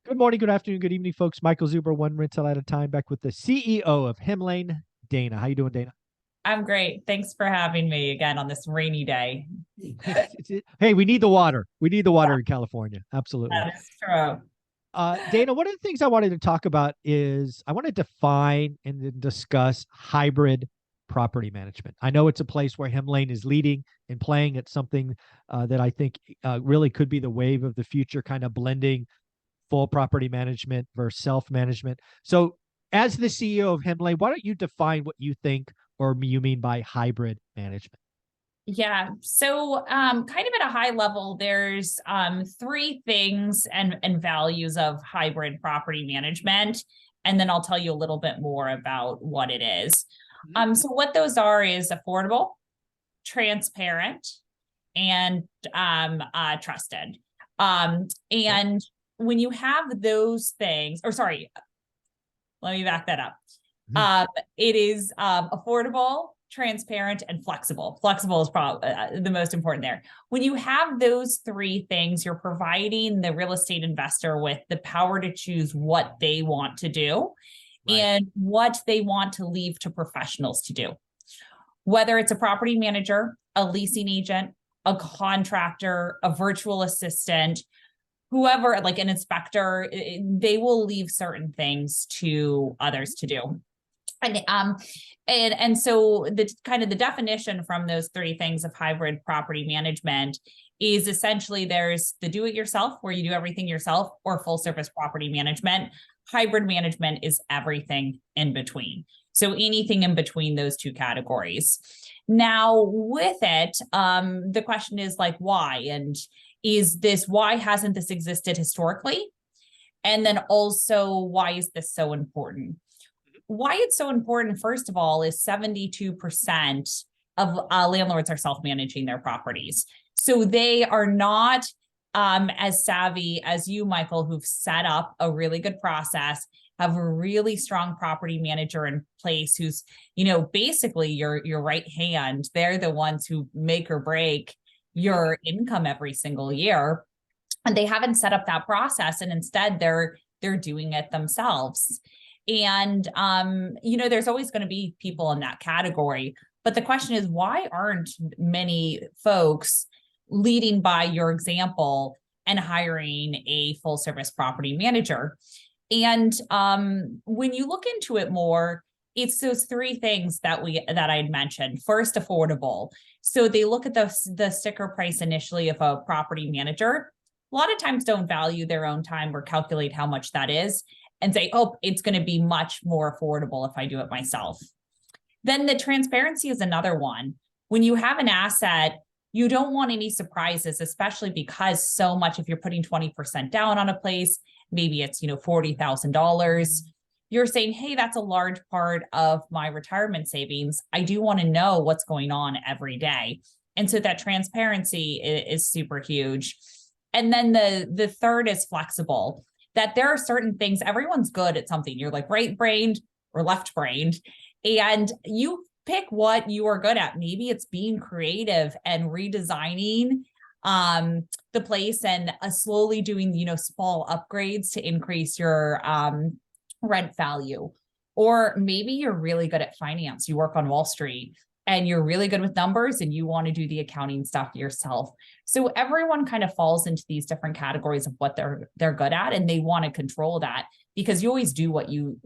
Good morning, good afternoon, good evening, folks. Michael Zuber, one rental at a time, back with the CEO of Hemlane, Dana. How you doing, Dana? I'm great. Thanks for having me again on this rainy day. Hey, we need the water. We need the water in California. Absolutely. That is true. Dana, one of the things I wanted to talk about is I want to define and then discuss hybrid property management. I know it's a place where Hemlane is leading and playing at something that I think really could be the wave of the future, kind of blending full property management versus self-management. So as the CEO of Hemlane, why don't you define what you think or you mean by hybrid management? Yeah. So, kind of at a high level, there's three things and values of hybrid property management. And then I'll tell you a little bit more about what it is. Mhm. So what those are is affordable, transparent, and trusted. Okay. And when you have those things, or sorry, let me back that up. Mhm. Um, it is affordable, transparent, and flexible. Flexible is probably the most important there. When you have those three things, you're providing the real estate investor with the power to choose what they want to do Right. and what they want to leave to professionals to do. Whether it's a property manager, a leasing agent, a contractor, a virtual assistant, whoever, like an inspector, they will leave certain things to others to do. And so the kind of the definition from those three things of hybrid property management is essentially there's the do it yourself where you do everything yourself, or full service property management. Hybrid management is everything in between. So anything in between those two categories. Now with it, the question is like, why? And why hasn't this existed historically? And then also, why is this so important? Why it's so important, first of all, is 72% of landlords are self-managing their properties. So they are not as savvy as you, Michael, who've set up a really good process, have a really strong property manager in place who's, basically your right hand. They're the ones who make or break your income every single year. And they haven't set up that process. And instead they're doing it themselves. And there's always going to be people in that category. But the question is, why aren't many folks leading by your example and hiring a full service property manager? And when you look into it more, it's those three things that I had mentioned. First, affordable. So they look at the sticker price initially of a property manager. A lot of times don't value their own time or calculate how much that is and say, oh, it's going to be much more affordable if I do it myself. Then the transparency is another one. When you have an asset, you don't want any surprises, especially because so much, if you're putting 20% down on a place, maybe it's, $40,000. You're saying, hey, that's a large part of my retirement savings. I do want to know what's going on every day. And so that transparency is super huge. And then the third is flexible, that there are certain things, everyone's good at something. You're like right-brained or left-brained, and you pick what you are good at. Maybe it's being creative and redesigning the place and slowly doing, small upgrades to increase your rent value. Or maybe you're really good at finance. You work on Wall Street and you're really good with numbers and you want to do the accounting stuff yourself. So everyone kind of falls into these different categories of what they're good at, and they want to control that because you always do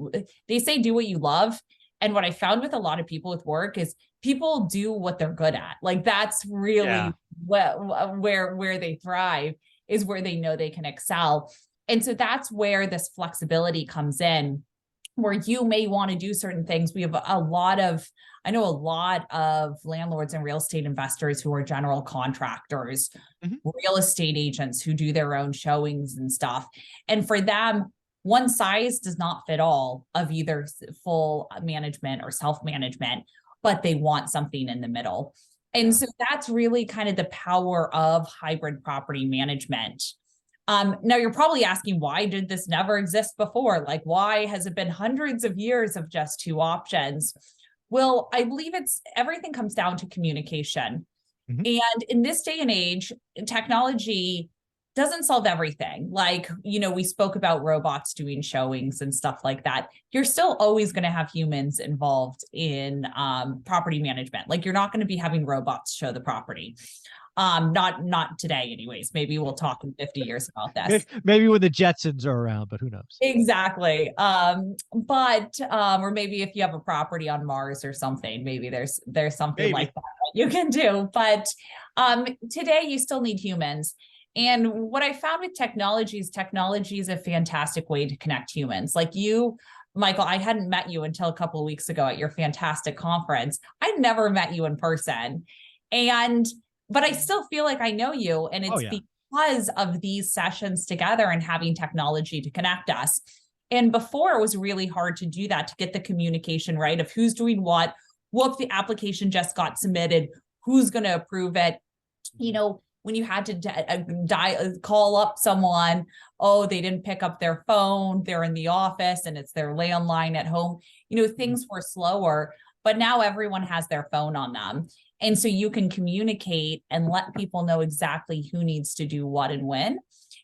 they say do what you love. And what I found with a lot of people with work is people do what they're good at. Like that's Yeah. really where they thrive, is where they know they can excel. And so that's where this flexibility comes in, where you may want to do certain things. I know a lot of landlords and real estate investors who are general contractors, Mhm. real estate agents who do their own showings and stuff. And for them, one size does not fit all of either full management or self-management, but they want something in the middle. And Yeah. so that's really kind of the power of hybrid property management. Now you're probably asking, why did this never exist before? Like, why has it been hundreds of years of just two options? Well, I believe everything comes down to communication. Mhm. And in this day and age, technology doesn't solve everything. Like, we spoke about robots doing showings and stuff like that. You're still always going to have humans involved in property management. Like, you're not going to be having robots show the property. Not today, anyways. Maybe we'll talk in 50 years about this. Maybe when the Jetsons are around, but who knows? Exactly. Or maybe if you have a property on Mars or something, maybe there's something like that you can do. But today you still need humans. And what I found with technology is a fantastic way to connect humans. Like you, Michael, I hadn't met you until a couple of weeks ago at your fantastic conference. I'd never met you in person. But I still feel like I know you. And it's because of these sessions together and having technology to connect us. And before, it was really hard to do that, to get the communication right of who's doing what if the application just got submitted, who's going to approve it. When you had to call up someone, they didn't pick up their phone, they're in the office and it's their landline at home, things were slower, but now everyone has their phone on them. And so you can communicate and let people know exactly who needs to do what and when.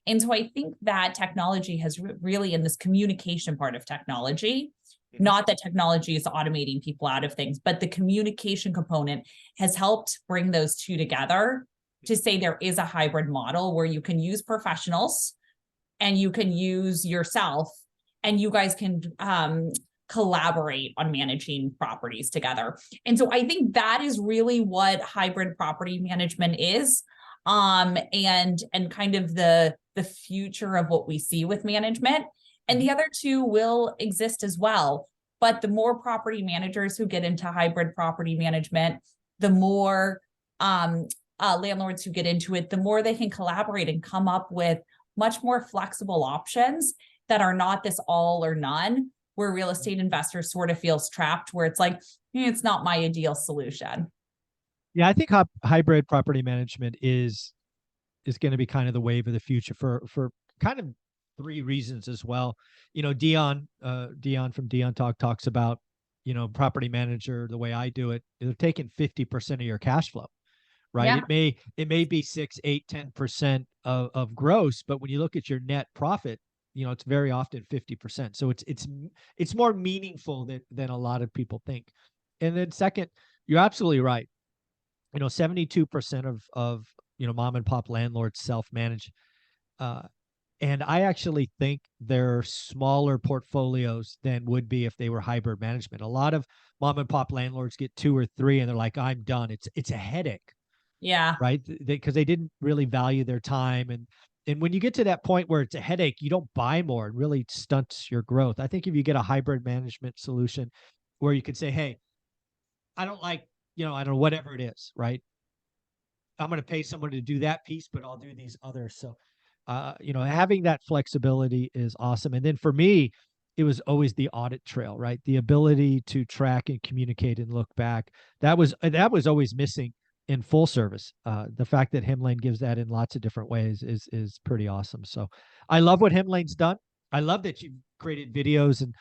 And so I think that technology has really, in this communication part of technology, not that technology is automating people out of things, but the communication component has helped bring those two together to say there is a hybrid model where you can use professionals and you can use yourself, and you guys can collaborate on managing properties together. And so I think that is really what hybrid property management is, and kind of the future of what we see with management. And the other two will exist as well. But the more property managers who get into hybrid property management, the more landlords who get into it, the more they can collaborate and come up with much more flexible options that are not this all or none, where real estate investors sort of feels trapped, where it's like, it's not my ideal solution. Yeah, I think hybrid property management is going to be kind of the wave of the future for kind of three reasons as well. Dion from Dion talks about, property manager, the way I do it, they're taking 50% of your cash flow, right? Yeah. It may be 6, 8, 10% of gross, but when you look at your net profit, it's very often 50%. So it's more meaningful than a lot of people think. And then second, you're absolutely right. 72% of mom and pop landlords self-manage. And I actually think they're smaller portfolios than would be if they were hybrid management. A lot of mom and pop landlords get 2 or 3 and they're like, I'm done. It's a headache. Yeah. Right. Because they didn't really value their time. And when you get to that point where it's a headache, you don't buy more. It really stunts your growth. I think if you get a hybrid management solution where you can say, hey, I don't know, whatever it is, right? I'm going to pay someone to do that piece, but I'll do these others. So, having that flexibility is awesome. And then for me, it was always the audit trail, right? The ability to track and communicate and look back. That was always missing in full service. The fact that Hemlane gives that in lots of different ways is pretty awesome. So I love what Hemlane's done. I love that you've created videos and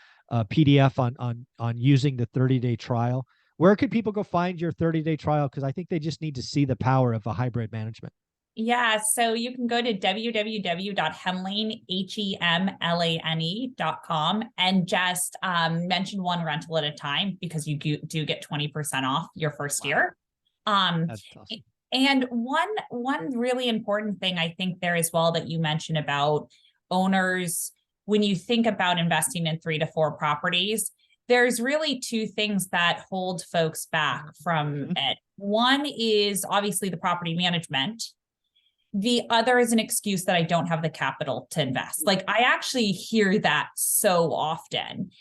PDF on using the 30-day trial. Where could people go find your 30-day trial? Because I think they just need to see the power of a hybrid management. Yeah, so you can go to www.hemlane.com and just mention one rental at a time, because you do get 20% off your first year. That's awesome. And one really important thing I think there as well that you mentioned about owners, when you think about investing in 3 to 4 properties, there's really 2 things that hold folks back from it. One is obviously the property management. The other is an excuse that I don't have the capital to invest. Like, I actually hear that so often.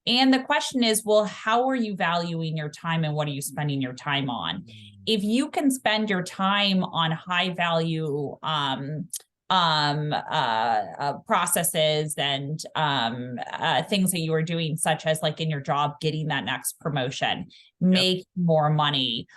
And the question is, well, how are you valuing your time and what are you spending your time on? If you can spend your time on high value processes and things that you are doing, such as like in your job, getting that next promotion, make more money,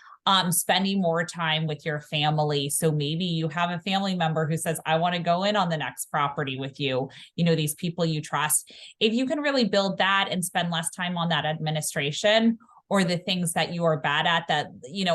spending more time with your family. So maybe you have a family member who says, I want to go in on the next property with you, these people you trust. If you can really build that and spend less time on that administration or the things that you are bad at that,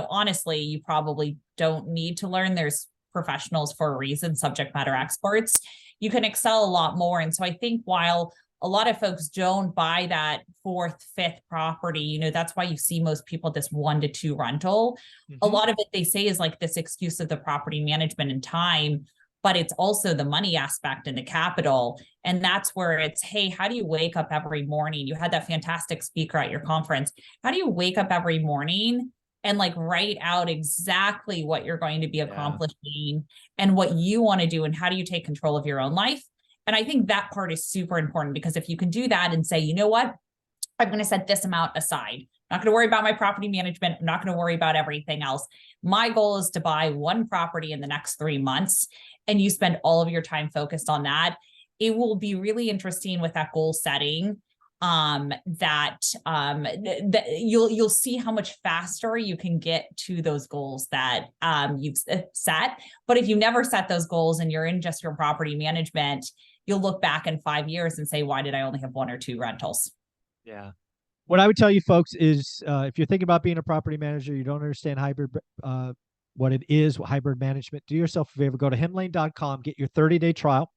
honestly, you probably don't need to learn. There's professionals for a reason, subject matter experts. You can excel a lot more. And so I think while a lot of folks don't buy that fourth, fifth property, you know, that's why you see most people this 1 to 2 rental. A lot of it they say is like this excuse of the property management and time, but it's also the money aspect and the capital. And that's where it's, hey, how do you wake up every morning? You had that fantastic speaker at your conference. How do you wake up every morning and like write out exactly what you're going to be accomplishing and what you want to do, and how do you take control of your own life? And I think that part is super important, because if you can do that and say, you know what, I'm going to set this amount aside. I'm not going to worry about my property management. I'm not going to worry about everything else. My goal is to buy one property in the next 3 months, and you spend all of your time focused on that. It will be really interesting with that goal setting, that you'll see how much faster you can get to those goals that you've set. But if you never set those goals and you're in just your property management, you'll look back in 5 years and say, why did I only have 1 or 2 rentals? Yeah. What I would tell you folks is, if you're thinking about being a property manager, you don't understand hybrid, what it is, what hybrid management, do yourself a favor, go to hemlane.com, get your 30-day trial.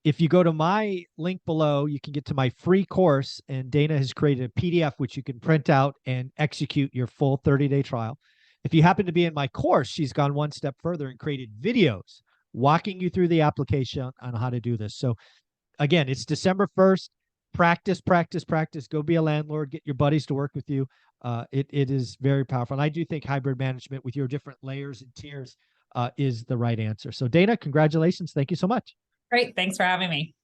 If you go to my link below, you can get to my free course, and Dana has created a PDF which you can print out and execute your full 30-day trial. If you happen to be in my course, she's gone one step further and created videos walking you through the application on how to do this. So again, it's December 1st. Practice, practice, practice. Go be a landlord. Get your buddies to work with you. It is very powerful. And I do think hybrid management with your different layers and tiers is the right answer. So Dana, congratulations. Thank you so much. Great. Thanks for having me.